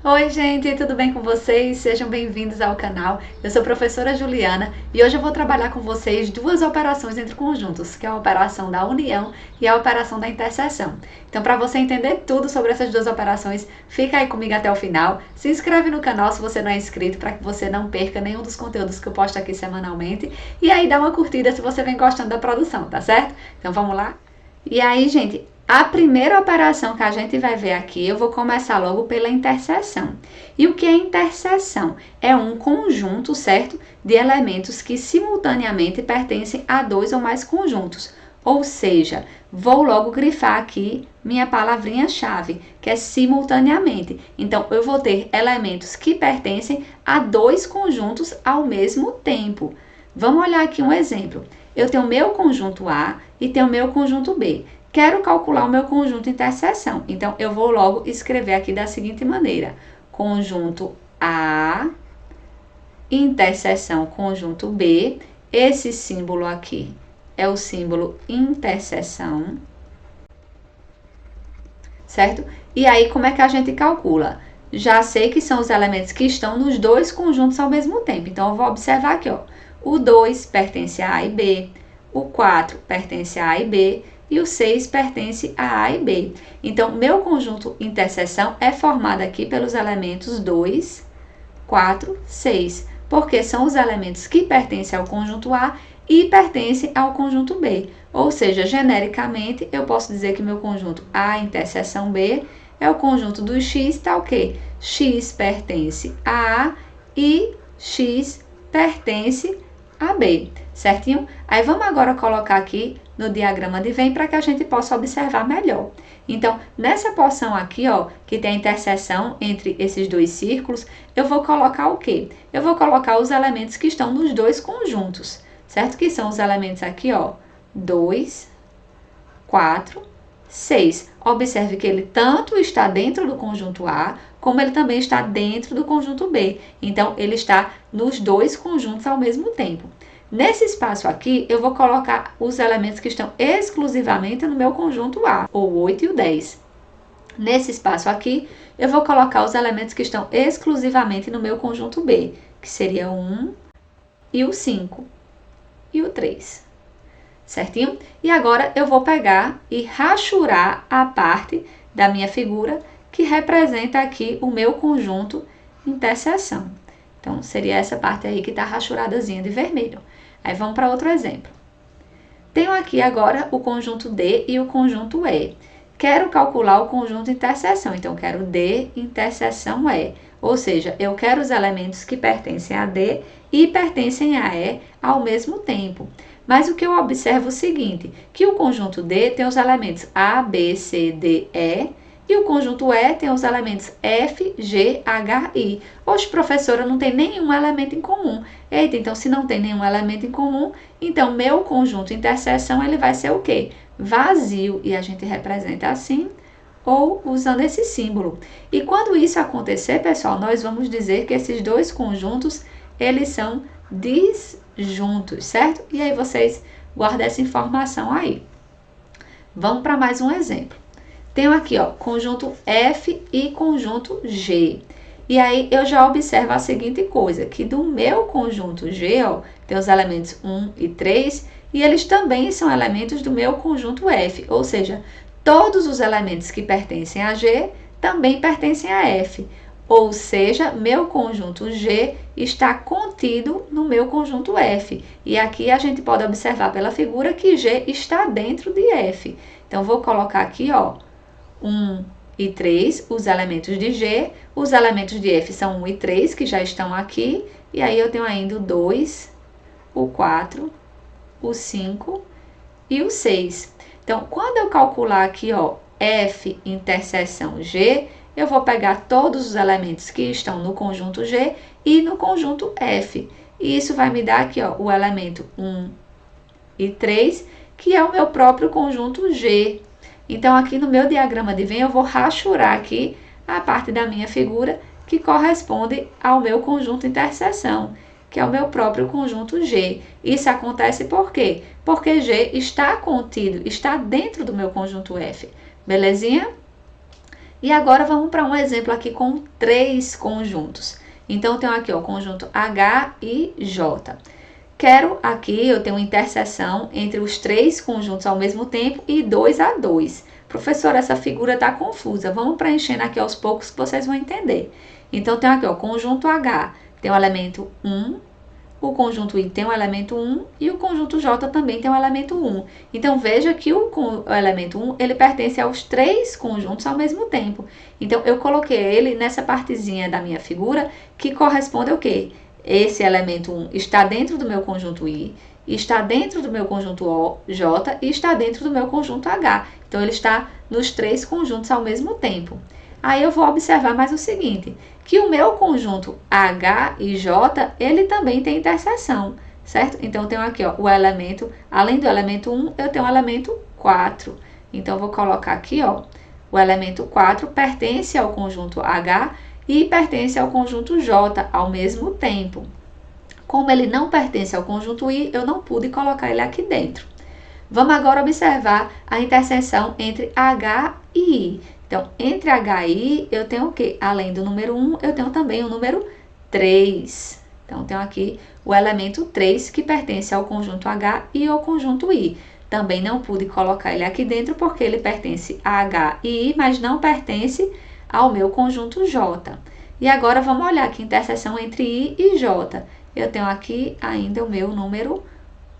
Oi, gente, tudo bem com vocês? Sejam bem-vindos ao canal. Eu sou a professora Juliana e hoje eu vou trabalhar com vocês duas operações entre conjuntos, que é a operação da união e a operação da interseção. Então, para você entender tudo sobre essas duas operações, fica aí comigo até o final. Se inscreve no canal se você não é inscrito, para que você não perca nenhum dos conteúdos que eu posto aqui semanalmente. E aí, dá uma curtida se você vem gostando da produção, tá certo? Então, vamos lá? E aí, gente, a primeira operação que a gente vai ver aqui, eu vou começar logo pela interseção. E o que é interseção? É um conjunto, certo, de elementos que simultaneamente pertencem a dois ou mais conjuntos. Ou seja, vou logo grifar aqui minha palavrinha-chave, que é simultaneamente. Então, eu vou ter elementos que pertencem a dois conjuntos ao mesmo tempo. Vamos olhar aqui um exemplo. Eu tenho meu conjunto A e tenho meu conjunto B. Quero calcular o meu conjunto interseção. Então, eu vou logo escrever aqui da seguinte maneira. Conjunto A, interseção conjunto B. Esse símbolo aqui é o símbolo interseção. Certo? E aí, como é que a gente calcula? Já sei que são os elementos que estão nos dois conjuntos ao mesmo tempo. Então, eu vou observar aqui, ó. O 2 pertence a A e B. O 4 pertence a A e B. E o 6 pertence a A e B. Então, meu conjunto interseção é formado aqui pelos elementos 2, 4, 6, porque são os elementos que pertencem ao conjunto A e pertencem ao conjunto B. Ou seja, genericamente, eu posso dizer que meu conjunto A interseção B é o conjunto do X, tá o quê? X pertence a A e X pertence a B, certinho? Aí vamos agora colocar aqui no diagrama de Venn para que a gente possa observar melhor. Então, nessa porção aqui, ó, que tem a interseção entre esses dois círculos, eu vou colocar o quê? Eu vou colocar os elementos que estão nos dois conjuntos, certo? Que são os elementos aqui, ó, 2, 4, 6. Observe que ele tanto está dentro do conjunto A, como ele também está dentro do conjunto B. Então, ele está nos dois conjuntos ao mesmo tempo. Nesse espaço aqui, eu vou colocar os elementos que estão exclusivamente no meu conjunto A, o 8 e o 10. Nesse espaço aqui, eu vou colocar os elementos que estão exclusivamente no meu conjunto B, que seria o 1 e o 5 e o 3. Certinho? E agora eu vou pegar e rachurar a parte da minha figura que representa aqui o meu conjunto interseção. Então, seria essa parte aí que está rachuradazinha de vermelho. Aí vamos para outro exemplo. Tenho aqui agora o conjunto D e o conjunto E. Quero calcular o conjunto interseção, então quero D interseção E. Ou seja, eu quero os elementos que pertencem a D e pertencem a E ao mesmo tempo. Mas o que eu observo é o seguinte, que o conjunto D tem os elementos A, B, C, D, E, e o conjunto E tem os elementos F, G, H, I. Hoje, professora, não tem nenhum elemento em comum. Eita, então se não tem nenhum elemento em comum, então meu conjunto interseção ele vai ser o quê? Vazio. E a gente representa assim ou usando esse símbolo. E quando isso acontecer, pessoal, nós vamos dizer que esses dois conjuntos, eles são disjuntos, certo? E aí vocês guardem essa informação aí. Vamos para mais um exemplo. Tenho aqui, ó, conjunto F e conjunto G. E aí, eu já observo a seguinte coisa, que do meu conjunto G, ó, tem os elementos 1 e 3, e eles também são elementos do meu conjunto F, ou seja, todos os elementos que pertencem a G também pertencem a F. Ou seja, meu conjunto G está contido no meu conjunto F. E aqui a gente pode observar pela figura que G está dentro de F. Então, vou colocar aqui, ó, 1 e 3, os elementos de G. Os elementos de F são 1 e 3, que já estão aqui. E aí, eu tenho ainda o 2, o 4, o 5 e o 6. Então, quando eu calcular aqui, ó, F interseção G, eu vou pegar todos os elementos que estão no conjunto G e no conjunto F. E isso vai me dar aqui, ó, o elemento 1 e 3, que é o meu próprio conjunto G. Então, aqui no meu diagrama de Venn, eu vou rachurar aqui a parte da minha figura que corresponde ao meu conjunto interseção, que é o meu próprio conjunto G. Isso acontece por quê? Porque G está contido, está dentro do meu conjunto F. Belezinha? E agora vamos para um exemplo aqui com 3 conjuntos. Então, eu tenho aqui o conjunto H e J. Quero aqui, eu tenho uma interseção entre os 3 conjuntos ao mesmo tempo e 2 a 2. Professora, essa figura está confusa. Vamos preenchendo aqui aos poucos que vocês vão entender. Então, eu tenho aqui o conjunto H, tem o elemento 1, o conjunto I tem o elemento 1 e o conjunto J também tem o elemento 1. Então, veja que o elemento 1, ele pertence aos 3 conjuntos ao mesmo tempo. Então, eu coloquei ele nessa partezinha da minha figura que corresponde ao quê? Esse elemento 1 está dentro do meu conjunto I, está dentro do meu conjunto J e está dentro do meu conjunto H. Então, ele está nos 3 conjuntos ao mesmo tempo. Aí eu vou observar mais o seguinte, que o meu conjunto H e J, ele também tem interseção, certo? Então, eu tenho aqui ó, o elemento, além do elemento 1, eu tenho o elemento 4. Então, eu vou colocar aqui, ó, o elemento 4 pertence ao conjunto H e pertence ao conjunto J ao mesmo tempo. Como ele não pertence ao conjunto I, eu não pude colocar ele aqui dentro. Vamos agora observar a interseção entre H e I. Então, entre H e I, eu tenho o quê? Além do número 1, eu tenho também o número 3. Então, eu tenho aqui o elemento 3, que pertence ao conjunto H e ao conjunto I. Também não pude colocar ele aqui dentro, porque ele pertence a H e I, mas não pertence ao meu conjunto J. E agora, vamos olhar aqui a interseção entre I e J. Eu tenho aqui ainda o meu número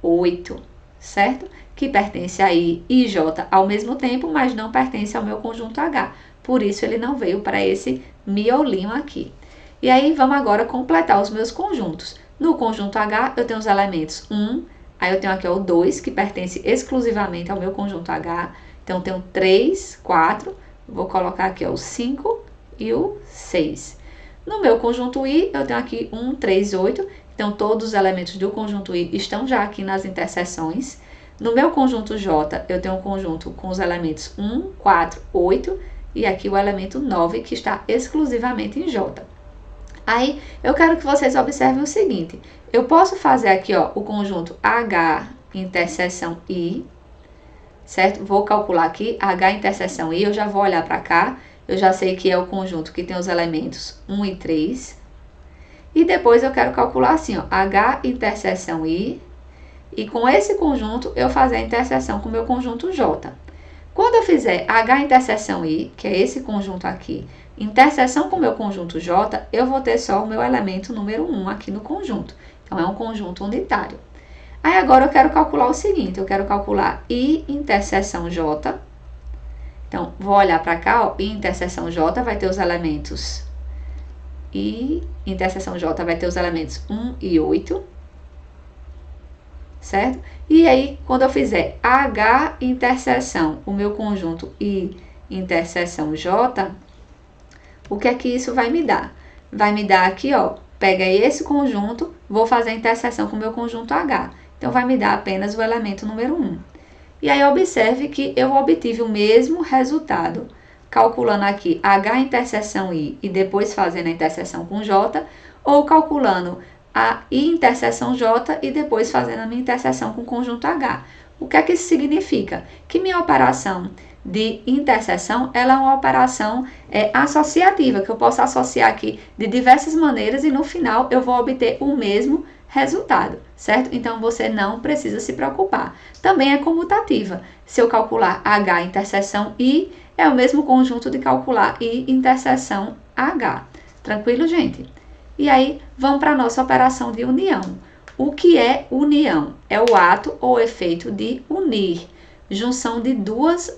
8, certo? Que pertence a I e J ao mesmo tempo, mas não pertence ao meu conjunto H. Por isso, ele não veio para esse miolinho aqui. E aí, vamos agora completar os meus conjuntos. No conjunto H, eu tenho os elementos 1, aí eu tenho aqui o 2, que pertence exclusivamente ao meu conjunto H. Então, eu tenho 3, 4, vou colocar aqui o 5 e o 6. No meu conjunto I, eu tenho aqui 1, 3, 8. Então, todos os elementos do conjunto I estão já aqui nas interseções. No meu conjunto J, eu tenho um conjunto com os elementos 1, 4, 8 e aqui o elemento 9, que está exclusivamente em J. Aí, eu quero que vocês observem o seguinte. Eu posso fazer aqui ó, o conjunto H interseção I, certo? Vou calcular aqui H interseção I, eu já vou olhar para cá. Eu já sei que é o conjunto que tem os elementos 1 e 3. E depois eu quero calcular assim, ó, H interseção I. E com esse conjunto, eu fazer a interseção com o meu conjunto J. Quando eu fizer H interseção I, que é esse conjunto aqui, interseção com o meu conjunto J, eu vou ter só o meu elemento número 1 aqui no conjunto. Então, é um conjunto unitário. Aí, agora eu quero calcular o seguinte, eu quero calcular I interseção J. Então, vou olhar para cá, ó, I interseção J vai ter os elementos I interseção J vai ter os elementos 1 e 8. Certo? E aí, quando eu fizer H interseção, o meu conjunto I interseção J, o que é que isso vai me dar? Vai me dar aqui, ó, pega esse conjunto, vou fazer a interseção com o meu conjunto H. Então, vai me dar apenas o elemento número 1. E aí, observe que eu obtive o mesmo resultado, calculando aqui H interseção I e depois fazendo a interseção com J, ou calculando a I interseção J e depois fazendo a minha interseção com o conjunto H. O que é que isso significa? Que minha operação de interseção, ela é uma operação associativa, que eu posso associar aqui de diversas maneiras e no final eu vou obter o mesmo resultado, certo? Então, você não precisa se preocupar. Também é comutativa. Se eu calcular H interseção I, é o mesmo conjunto de calcular I interseção H. Tranquilo, gente? E aí, vamos para a nossa operação de união. O que é união? É o ato ou efeito de unir. Junção de duas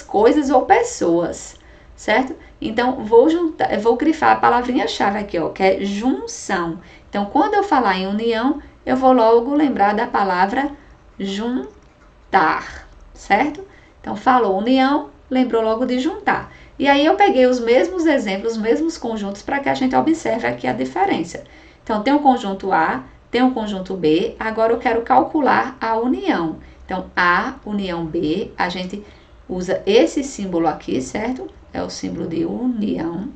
coisas ou pessoas, certo? Então, vou grifar a palavrinha-chave aqui, ó, que é junção. Então, quando eu falar em união, eu vou logo lembrar da palavra juntar, certo? Então, falou união, lembrou logo de juntar. E aí, eu peguei os mesmos exemplos, os mesmos conjuntos, para que a gente observe aqui a diferença. Então, tem o conjunto A, tem o conjunto B, agora eu quero calcular a união. Então, A, união B, a gente usa esse símbolo aqui, certo? É o símbolo de união.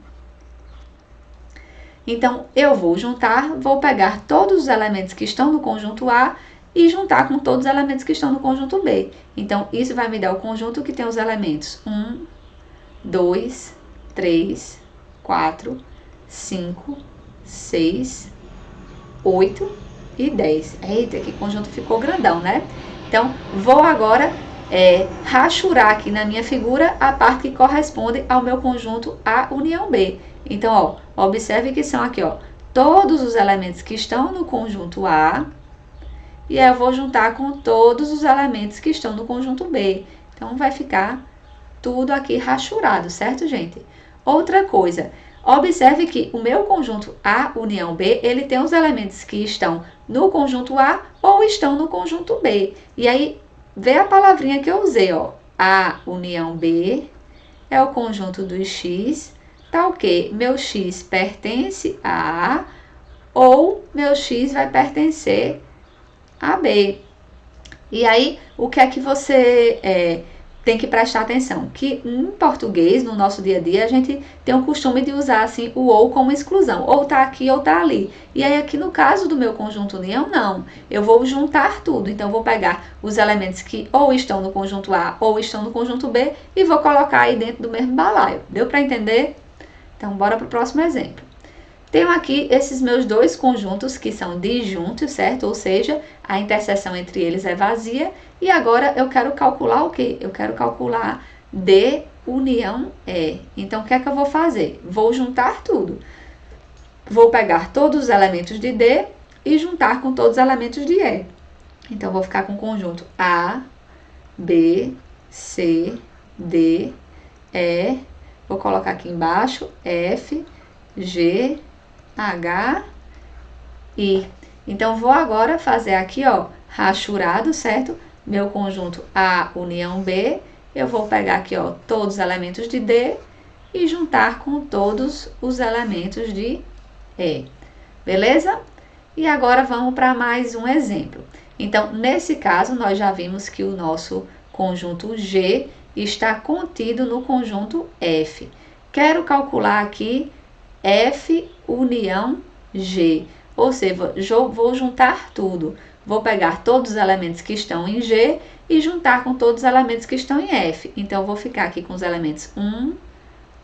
Então, eu vou juntar, vou pegar todos os elementos que estão no conjunto A e juntar com todos os elementos que estão no conjunto B. Então, isso vai me dar o conjunto que tem os elementos 1, 2, 3, 4, 5, 6, 8 e 10. Eita, que conjunto ficou grandão, né? Então, vou agora rachurar aqui na minha figura a parte que corresponde ao meu conjunto A união B. Então, ó, observe que são aqui, ó, todos os elementos que estão no conjunto A, e aí eu vou juntar com todos os elementos que estão no conjunto B. Então, vai ficar tudo aqui rachurado, certo, gente? Outra coisa, observe que o meu conjunto A união B, ele tem os elementos que estão no conjunto A ou estão no conjunto B. E aí, vê a palavrinha que eu usei, ó. A união B é o conjunto dos X, tá ok? Meu X pertence a A ou meu X vai pertencer a B. E aí, o que é que você tem que prestar atenção? Que em português, no nosso dia a dia, a gente tem o costume de usar assim o ou como exclusão. Ou tá aqui ou tá ali. E aí, aqui no caso do meu conjunto união, não. Eu vou juntar tudo. Então, vou pegar os elementos que ou estão no conjunto A ou estão no conjunto B e vou colocar aí dentro do mesmo balaio. Deu para entender? Então, bora para o próximo exemplo. Tenho aqui esses meus dois conjuntos que são disjuntos, certo? Ou seja, a interseção entre eles é vazia. E agora eu quero calcular o quê? Eu quero calcular D união E. Então, o que é que eu vou fazer? Vou juntar tudo. Vou pegar todos os elementos de D e juntar com todos os elementos de E. Então, vou ficar com o conjunto A, B, C, D, E. Vou colocar aqui embaixo F, G, H, I. Então, vou agora fazer aqui, ó, rachurado, certo? Meu conjunto A união B, eu vou pegar aqui, ó, todos os elementos de D e juntar com todos os elementos de E. Beleza? E agora vamos para mais um exemplo. Então, nesse caso, nós já vimos que o nosso conjunto G está contido no conjunto F. Quero calcular aqui F união G, ou seja, vou juntar tudo. Vou pegar todos os elementos que estão em G e juntar com todos os elementos que estão em F. Então, vou ficar aqui com os elementos 1,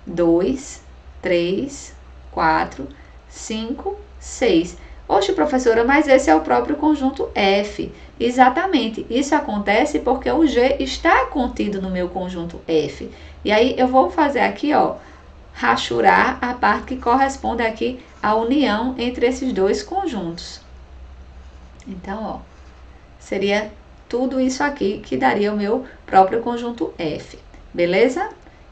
2, 3, 4, 5, 6. Oxe, professora, mas esse é o próprio conjunto F. Exatamente, isso acontece porque o G está contido no meu conjunto F. E aí, eu vou fazer aqui, ó, rachurar a parte que corresponde aqui à união entre esses dois conjuntos. Então, ó, seria tudo isso aqui que daria o meu próprio conjunto F, beleza?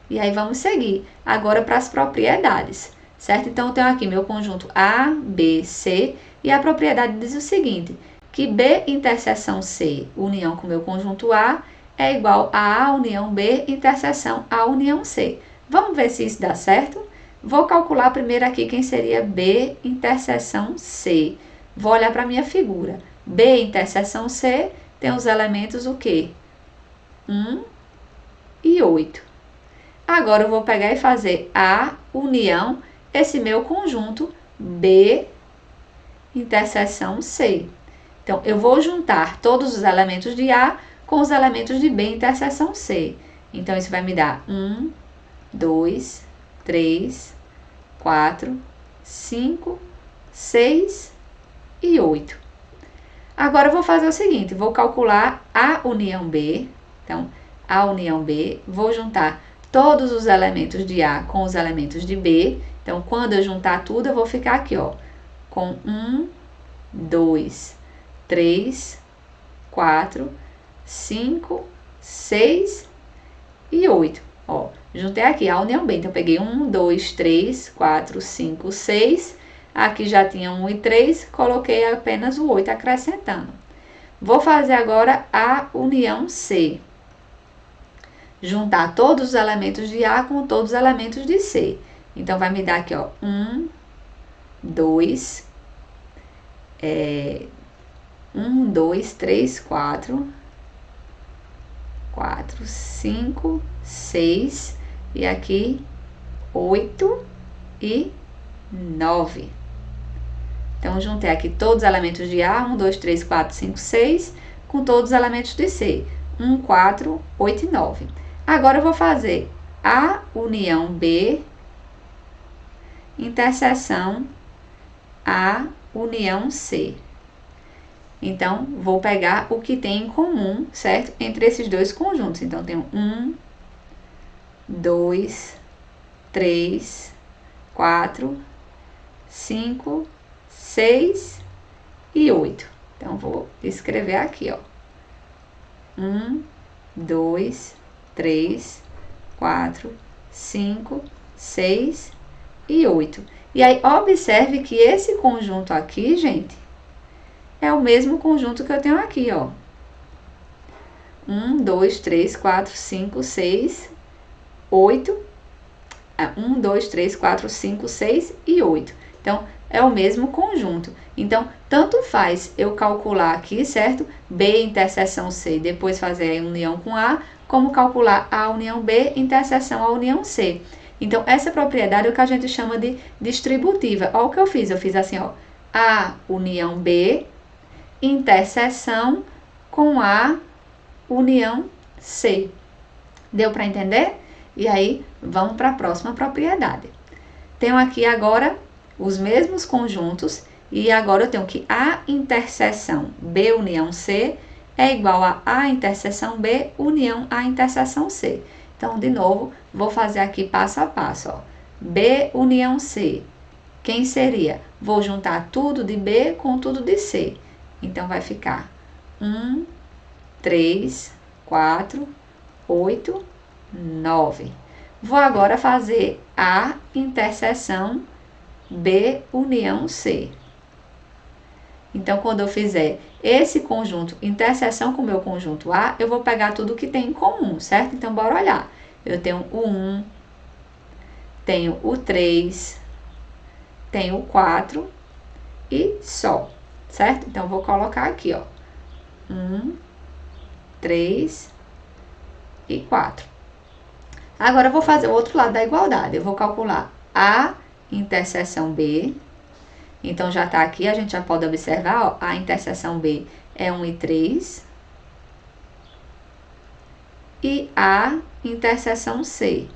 E aí, vamos seguir agora para as propriedades, certo? Então, eu tenho aqui meu conjunto A, B, C, e a propriedade diz o seguinte, que B interseção C, união com o meu conjunto A, é igual a A união B interseção A união C. Vamos ver se isso dá certo? Vou calcular primeiro aqui quem seria B interseção C. Vou olhar para a minha figura. B interseção C tem os elementos o quê? 1 e 8. Agora eu vou pegar e fazer A união esse meu conjunto B interseção C. Então, eu vou juntar todos os elementos de A com os elementos de B interseção C. Então, isso vai me dar 1, 2, 3, 4, 5, 6 e 8. Agora, eu vou fazer o seguinte, vou calcular A união B. Então, A união B, vou juntar todos os elementos de A com os elementos de B. Então, quando eu juntar tudo, eu vou ficar aqui, ó, com 1, 2, 3, 4, 5, 6 e 8. Ó, juntei aqui a união B. Então, eu peguei 1, 2, 3, 4, 5, 6. Aqui já tinha 1 e 3, coloquei apenas o 8 acrescentando. Vou fazer agora a união C. Juntar todos os elementos de A com todos os elementos de C. Então, vai me dar aqui, ó, 1, 2, 1, 2, 3, 4, 5, 6 e aqui 8 e 9. Então, juntei aqui todos os elementos de A, 1, 2, 3, 4, 5, 6, com todos os elementos de C, 1, 4, 8 e 9. Agora, eu vou fazer A união B, interseção A união C. Então, vou pegar o que tem em comum, certo? Entre esses dois conjuntos. Então, tenho 1, 2, 3, 4, 5, 6 e 8. Então, vou escrever aqui, ó. 1, 2, 3, 4, 5, 6 e 8. E aí, observe que esse conjunto aqui, gente, é o mesmo conjunto que eu tenho aqui, ó. 1, 2, 3, 4, 5, 6, 8. 1, 2, 3, 4, 5, 6 e 8. Então, é o mesmo conjunto. Então, tanto faz eu calcular aqui, certo? B interseção C, depois fazer a união com A, como calcular A união B, interseção A união C. Então, essa propriedade é o que a gente chama de distributiva. Olha o que eu fiz. Eu fiz assim, ó. A união B, interseção com A união C. Deu para entender? E aí, vamos para a próxima propriedade. Tenho aqui agora os mesmos conjuntos e agora eu tenho que A interseção B união C é igual a A interseção B união A interseção C. Então, de novo, vou fazer aqui passo a passo, ó. B união C. Quem seria? Vou juntar tudo de B com tudo de C. Então, vai ficar 1, 3, 4, 8, 9. Vou agora fazer A interseção B união C. Então, quando eu fizer esse conjunto interseção com o meu conjunto A, eu vou pegar tudo que tem em comum, certo? Então, bora olhar. Eu tenho o 1, tenho o 3, tenho o 4 e só, certo? Então, vou colocar aqui, ó. 1, 3 e 4. Agora, eu vou fazer o outro lado da igualdade. Eu vou calcular A interseção B. Então, já tá aqui, a gente já pode observar, ó, a interseção B é 1 e 3. E A interseção C,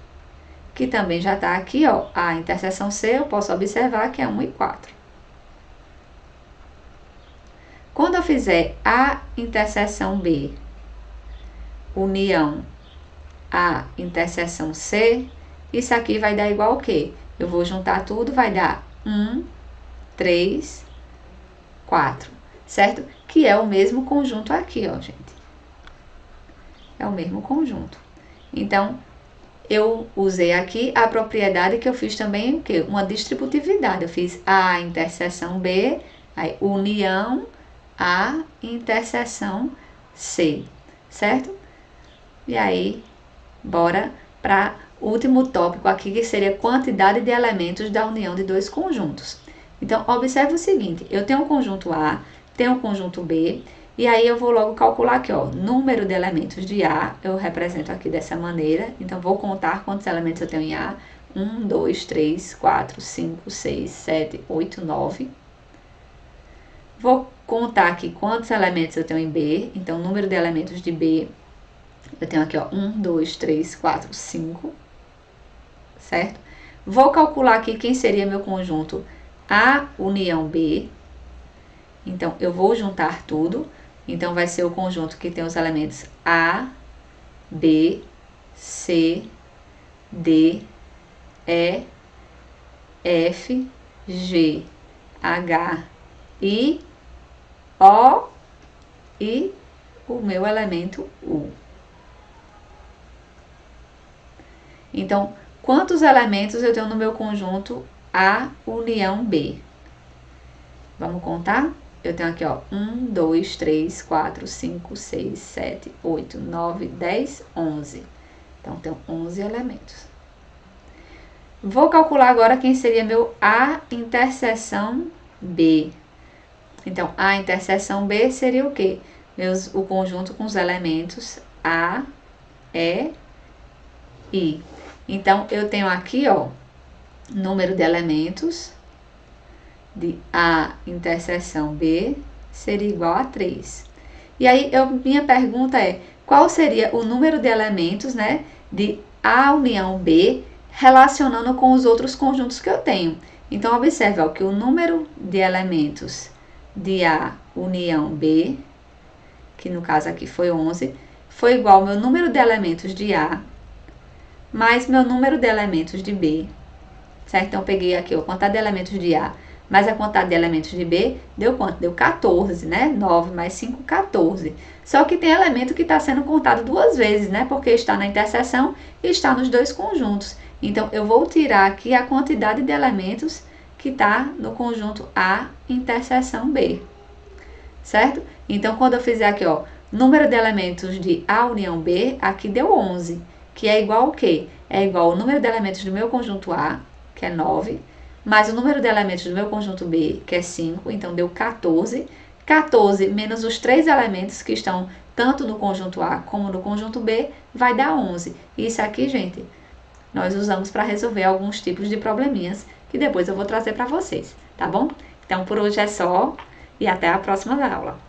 que também já tá aqui, ó, a interseção C, eu posso observar que é 1 e 4. Quando eu fizer A interseção B, união A interseção C, isso aqui vai dar igual o quê? Eu vou juntar tudo, vai dar 1, 3, 4, certo? Que é o mesmo conjunto aqui, ó, gente. É o mesmo conjunto. Então, eu usei aqui a propriedade que eu fiz também, o quê? Uma distributividade. Eu fiz A interseção B, aí união A interseção C, certo? E aí, bora para o último tópico aqui, que seria quantidade de elementos da união de dois conjuntos. Então, observe o seguinte, eu tenho um conjunto A, tenho um conjunto B, e aí eu vou logo calcular aqui, ó, número de elementos de A, eu represento aqui dessa maneira, então vou contar quantos elementos eu tenho em A. 1, 2, 3, 4, 5, 6, 7, 8, 9. Vou contar aqui quantos elementos eu tenho em B, então número de elementos de B, eu tenho aqui, ó, 1, 2, 3, 4, 5, certo? Vou calcular aqui quem seria meu conjunto A união B. Então, eu vou juntar tudo. Então, vai ser o conjunto que tem os elementos A, B, C, D, E, F, G, H, I, O e o meu elemento U. Então, quantos elementos eu tenho no meu conjunto A união B? Vamos contar? Eu tenho aqui, ó, 1, 2, 3, 4, 5, 6, 7, 8, 9, 10, 11. Então, tenho 11 elementos. Vou calcular agora quem seria meu A interseção B. Então, A interseção B seria o quê? O conjunto com os elementos A, E, I. Então, eu tenho aqui, ó, número de elementos de A interseção B seria igual a 3. E aí, minha pergunta é, qual seria o número de elementos, né, de A união B relacionando com os outros conjuntos que eu tenho. Então, observe ó, que o número de elementos de A união B, que no caso aqui foi 11, foi igual ao meu número de elementos de A mais meu número de elementos de B, certo? Então, eu peguei aqui a quantidade de elementos de A mais a quantidade de elementos de B, deu quanto? Deu 14, né? 9 mais 5, 14. Só que tem elemento que está sendo contado duas vezes, né? Porque está na interseção e está nos dois conjuntos. Então, eu vou tirar aqui a quantidade de elementos que está no conjunto A interseção B, certo? Então, quando eu fizer aqui, ó, número de elementos de A união B, aqui deu 11, que é igual ao quê? É igual ao número de elementos do meu conjunto A, que é 9, mais o número de elementos do meu conjunto B, que é 5, então deu 14. 14 menos os 3 elementos que estão tanto no conjunto A como no conjunto B, vai dar 11. Isso aqui, gente, nós usamos para resolver alguns tipos de probleminhas que depois eu vou trazer para vocês, tá bom? Então, por hoje é só e até a próxima aula.